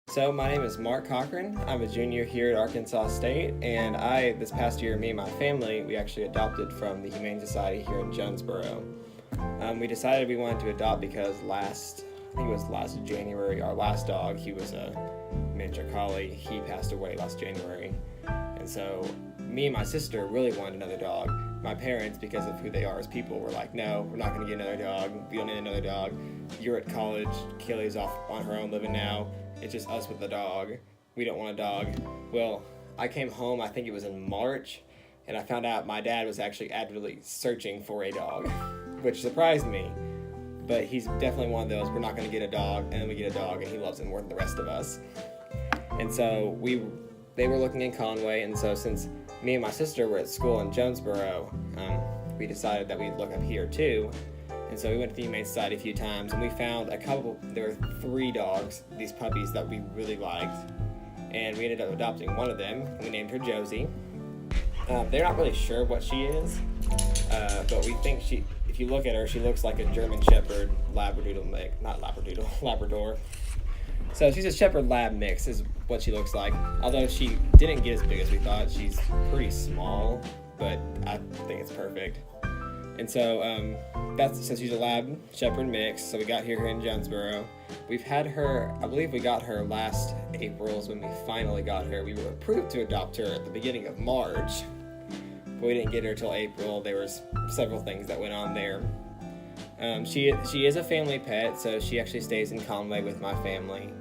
So my name is Mark Cochran. I'm a junior here at Arkansas State, and this past year, me and my family, we actually adopted from the Humane Society here in Jonesboro. We decided we wanted to adopt because I think it was last January, our last dog, he was a miniature collie, he passed away last January. And so me and my sister really wanted another dog. My parents, because of who they are as people, were like, no, we're not going to get another dog. We don't need another dog. You're at college. Kaylee's off on her own living now. It's just us with the dog. We don't want a dog. Well, I came home, I think it was in March, and I found out my dad was actually actively searching for a dog, which surprised me. But he's definitely one of those, we're not going to get a dog, and then we get a dog, and he loves it more than the rest of us. And so they were looking in Conway, and so since me and my sister were at school in Jonesboro, we decided that we'd look up here too. And so we went to the Humane Society a few times, and we found there were 3 dogs, these puppies that we really liked. And we ended up adopting one of them. We named her Josie. They're not really sure what she is, but we think if you look at her, she looks like a German Shepherd Labrador. So she's a Shepherd Lab mix is what she looks like. Although she didn't get as big as we thought. She's pretty small, but I think it's perfect. And so since she's a Lab Shepherd mix, so we got here in Jonesboro. We've had her, I believe we got her last April is when we finally got her. We were approved to adopt her at the beginning of March, but we didn't get her till April. There was several things that went on there. She is a family pet, so she actually stays in Conway with my family,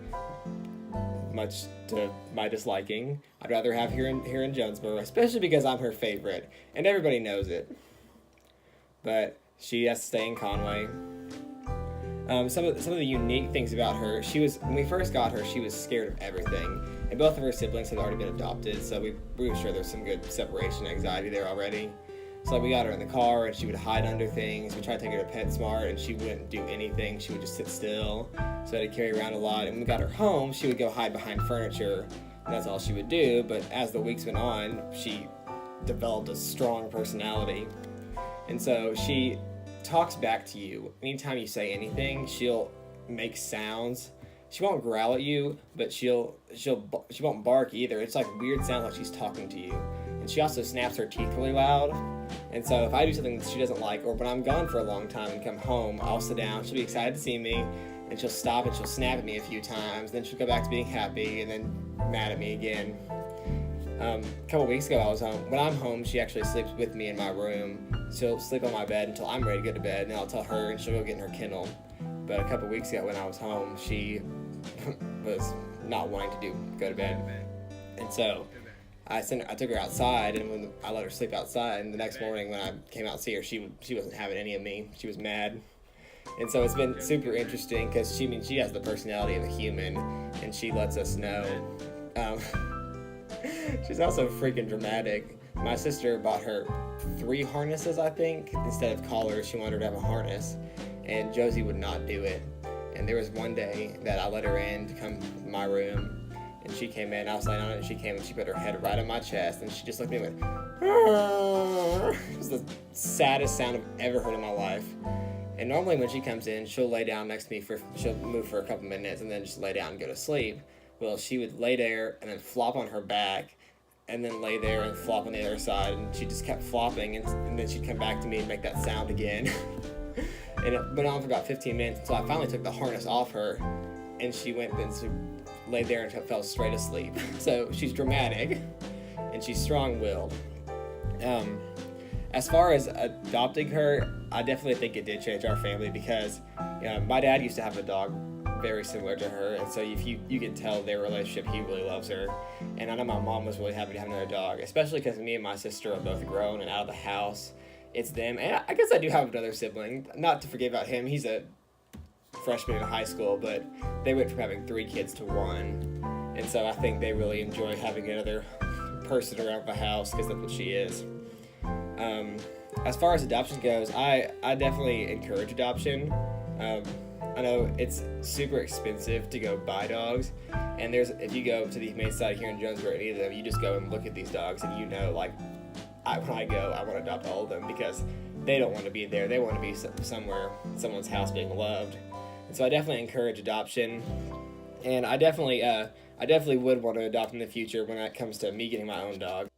much to my disliking. I'd rather have her here in Jonesboro, especially because I'm her favorite, and everybody knows it. But she has to stay in Conway. Some of the unique things about her, when we first got her, she was scared of everything. And both of her siblings had already been adopted, so we were sure there's some good separation anxiety there already. So we got her in the car, and she would hide under things. We tried to take her to PetSmart, and she wouldn't do anything. She would just sit still. So I had to carry her around a lot. And when we got her home, she would go hide behind furniture, and that's all she would do. But as the weeks went on, she developed a strong personality. And so she talks back to you. Anytime you say anything, she'll make sounds. She won't growl at you, but she won't bark either. It's like weird sounds like she's talking to you. And she also snaps her teeth really loud. And so if I do something that she doesn't like, or when I'm gone for a long time and come home, I'll sit down, she'll be excited to see me, and she'll stop and she'll snap at me a few times. Then she'll go back to being happy and then mad at me again. A couple weeks ago I was home. When I'm home, she actually sleeps with me in my room. She'll sleep on my bed until I'm ready to go to bed, and then I'll tell her and she'll go get in her kennel. But a couple weeks ago when I was home, she was not wanting to go to bed. And so I took her outside, and when I let her sleep outside, and the next morning when I came out to see her, she wasn't having any of me. She was mad. And so it's been super interesting because she has the personality of a human, and she lets us know. She's also freaking dramatic. My sister bought her 3 harnesses, I think. Instead of collars, she wanted her to have a harness, and Josie would not do it. And there was one day that I let her in to come to my room, and she came in, I was laying on it, and she came and she put her head right on my chest, and she just looked at me and went, "Arr." It was the saddest sound I've ever heard in my life. And normally when she comes in, she'll lay down next to me she'll move for a couple minutes and then just lay down and go to sleep. Well, she would lay there and then flop on her back, and then lay there and flop on the other side, and she just kept flopping, and then she'd come back to me and make that sound again. And it went on for about 15 minutes until I finally took the harness off her, and she laid there and fell straight asleep. So she's dramatic, and she's strong-willed. As far as adopting her, I definitely think it did change our family because my dad used to have a dog very similar to her, and so if you can tell their relationship, he really loves her. And I know my mom was really happy to have another dog, especially because me and my sister are both grown and out of the house. It's them, and I guess I do have another sibling, not to forget about him. He's a freshman in high school, but they went from having 3 kids to 1, and so I think they really enjoy having another person around the house because that's what she is. As far as adoption goes, I definitely encourage adoption. I know it's super expensive to go buy dogs, and if you go to the Humane Society here in Jonesboro, any of them, you just go and look at these dogs, and when I go, I want to adopt all of them because they don't want to be there. They want to be somewhere, someone's house being loved. And so I definitely encourage adoption. And I definitely would want to adopt in the future when it comes to me getting my own dog.